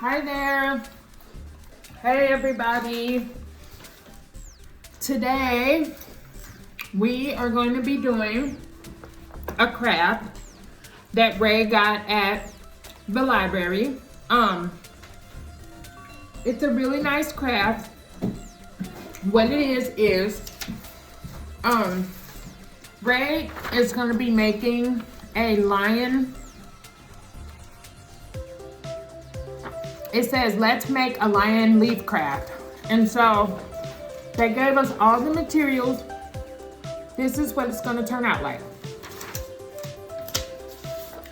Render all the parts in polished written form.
Hi there. Hey everybody. Today we are going to be doing a craft that Ray got at the library. It's a really nice craft. What it is Ray is going to be making a lion. It says, let's make a lion leaf craft. And so they gave us all the materials. This is what it's going to turn out like.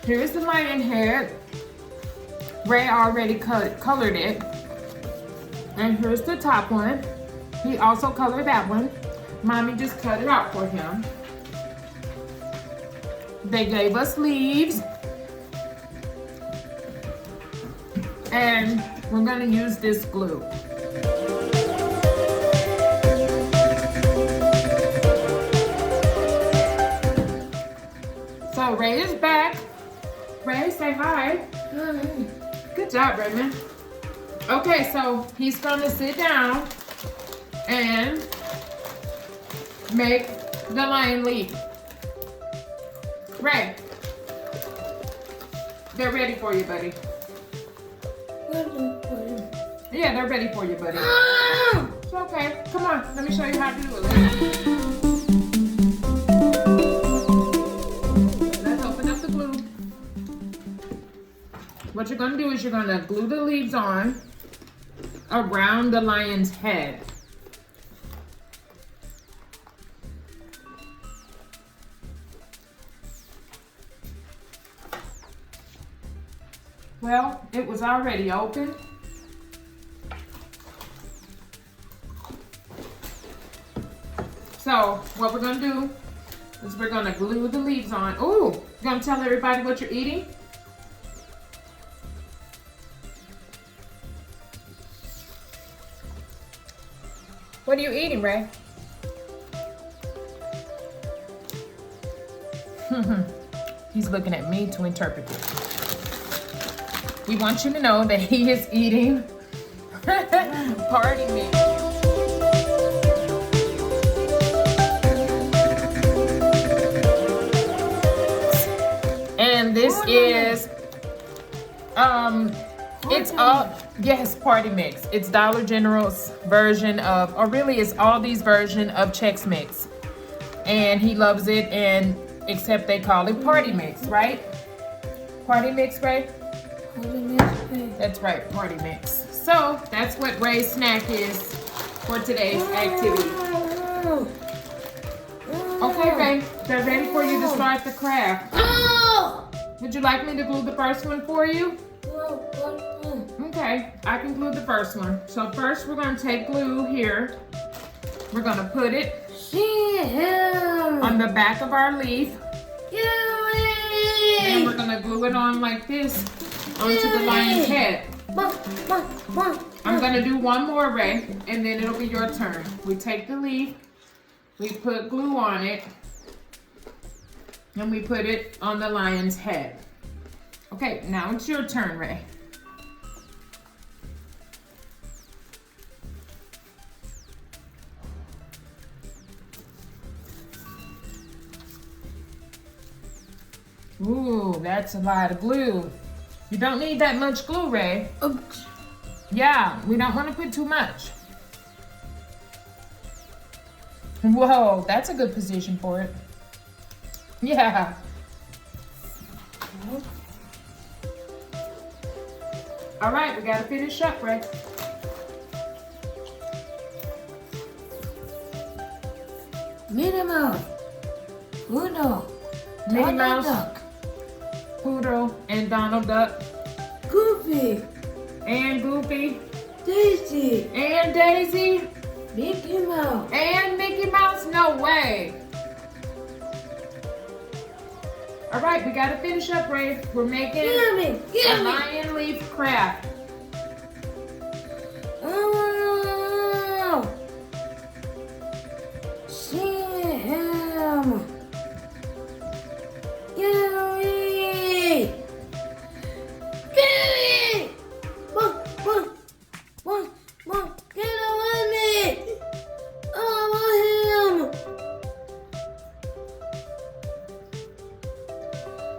Here's the lion head. Ray already colored it. And here's the top one. He also colored that one. Mommy just cut it out for him. They gave us leaves. And we're going to use this glue. So Ray is back. Ray, say hi. Hi. Good job, Raymond. Okay, so he's going to sit down and make the lion leaf. Ray, they're ready for you, buddy. Yeah, they're ready for you, buddy. It's okay. Come on, let me show you how to do it. Let's open up the glue. What you're gonna do is you're gonna glue the leaves on around the lion's head. Well, it was already open. So what we're gonna do is we're gonna glue the leaves on. Ooh, you gonna tell everybody what you're eating? What are you eating, Ray? He's looking at me to interpret it. We want you to know that he is eating party mix. And this is, it's all, yes, party mix. It's Dollar General's version of, or really it's Aldi's version of Chex Mix. And he loves it, and except they call it party mix, right? Party mix, Ray? That's right, party mix. So that's what Ray's snack is for today's activity. Okay, Ray, they're ready for you to start the craft. Would you like me to glue the first one for you? Okay, I can glue the first one. So first we're going to take glue here. We're going to put it on the back of our leaf. And we're going to glue it on like this onto the lion's head. I'm going to do one more, Ray, and then it'll be your turn. We take the leaf, we put glue on it, and we put it on the lion's head. Okay, now it's your turn, Ray. Ooh, that's a lot of glue. You don't need that much glue, Ray. Yeah, we don't want to put too much. Whoa, that's a good position for it. Yeah. All right, we got to finish up, Ray. Minnie Mouse, Uno, Minnie Mouse, Poodle, and Donald Duck. Goofy, And Goofy. Daisy, And Daisy. Mickey Mouse. And Mickey Mouse. No way. All right, we got to finish up, Ray. We're making a lion leaf craft. Oh, see him. Yay! Yay!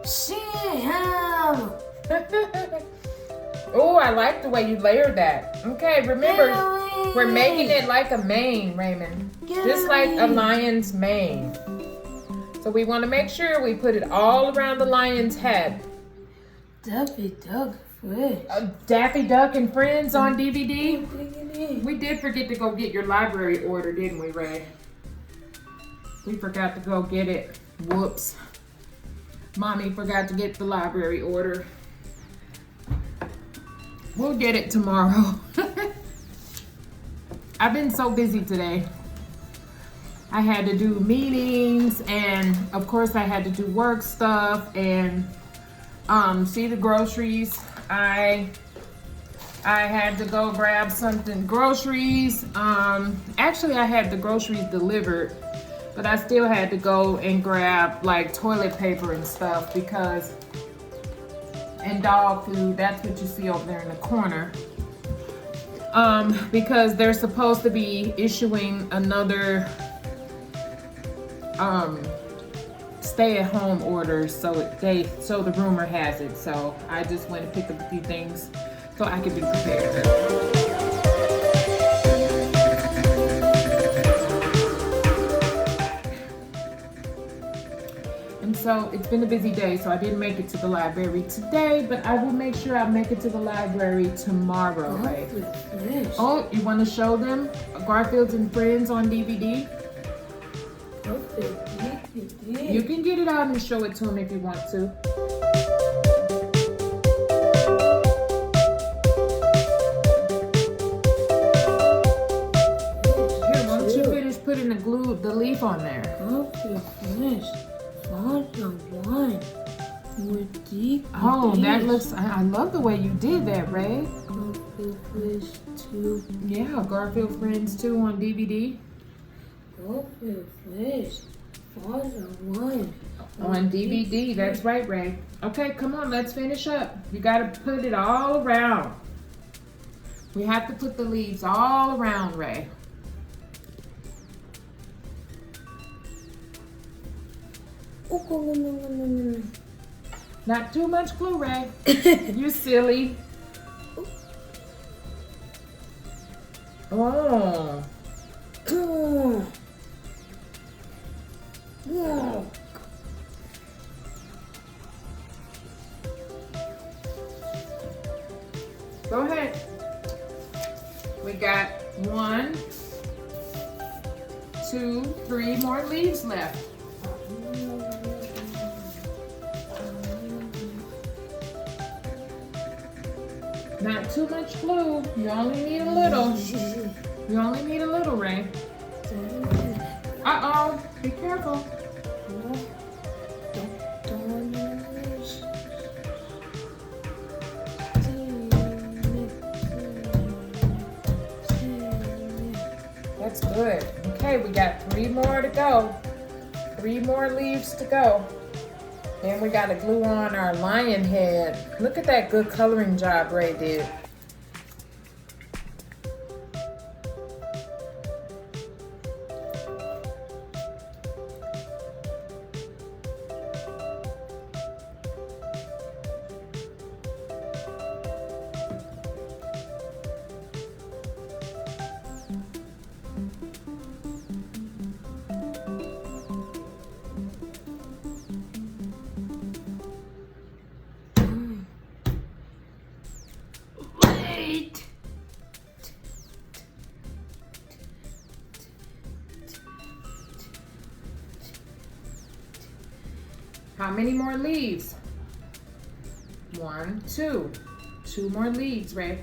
Sam. Oh, I like the way you layered that. Okay, remember, we're making it like a mane, Raymond. Just like a lion's mane. So we want to make sure we put it all around the lion's head. Daffy Duck Friends. Daffy Duck and Friends on DVD. We did forget to go get your library order, didn't we, Ray? We forgot to go get it. Whoops. Mommy forgot to get the library order. We'll get it tomorrow. I've been so busy today. I had to do meetings, and of course I had to do work stuff and see the groceries. I had to go grab something, groceries. Actually I had the groceries delivered, but I still had to go and grab like toilet paper and stuff because, and dog food, that's what you see over there in the corner. Because they're supposed to be issuing another stay-at-home orders, so the rumor has it. So I just went and picked up a few things so I could be prepared. And so it's been a busy day, so I didn't make it to the library today, but I will make sure I make it to the library tomorrow, right? Oh, you want to show them Garfield's and Friends on DVD? You can get it out and show it to them if you want to. Here, why don't you finish putting the leaf on there? Oh, that looks, I love the way you did that, Ray. Garfield Friends 2. Yeah, Garfield Friends 2 on DVD. Garfield Friends 1. On DVD, that's right, Ray. Okay, come on, let's finish up. You gotta put it all around. We have to put the leaves all around, Ray. Not too much glue, Ray. You silly. Oh. Go ahead. We got 1, 2, 3 more leaves left. Not too much glue. You only need a little. You only need a little, Ray. Uh-oh. Be careful. That's good. Okay, we got 3 more to go. 3 more leaves to go. Then we got to glue on our lion head. Look at that good coloring job Ray did. How many more leaves? 1, 2. 2 more leaves, Ray.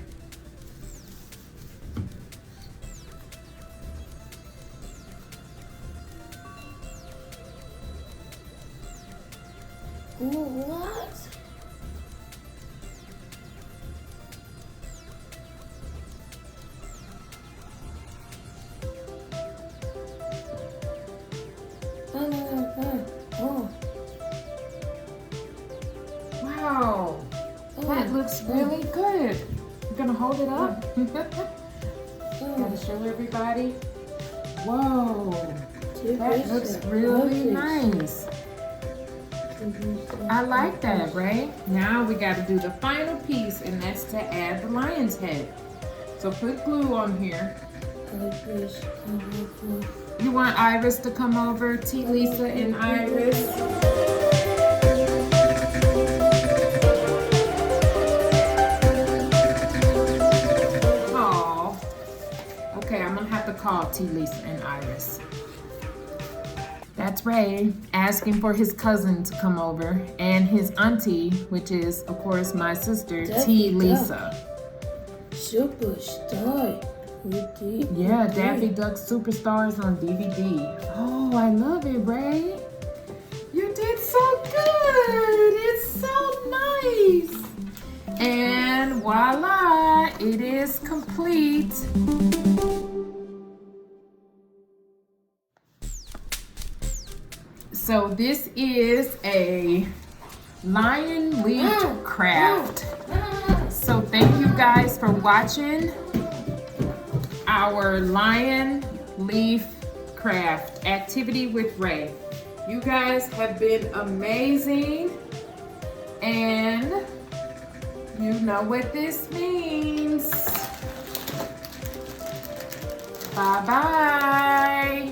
What? Wow, that looks really good. You're gonna hold it up? Gotta show everybody. Whoa, that looks really nice. I like that, right? Now we got to do the final piece, and that's to add the lion's head. So put glue on here. Iris, come over. You want Iris to come over? T. Lisa and Iris. Oh. Okay, I'm gonna have to call T. Lisa and Iris. That's Ray asking for his cousin to come over and his auntie, which is, of course, my sister, T. Lisa. Superstar. Yeah, Daffy Duck Superstars on DVD. Oh, I love it, Ray. You did so good. It's so nice. And voila, it is complete. So this is a lion leaf craft. So thank you guys for watching our lion leaf craft activity with Ray. You guys have been amazing, and you know what this means. Bye-bye.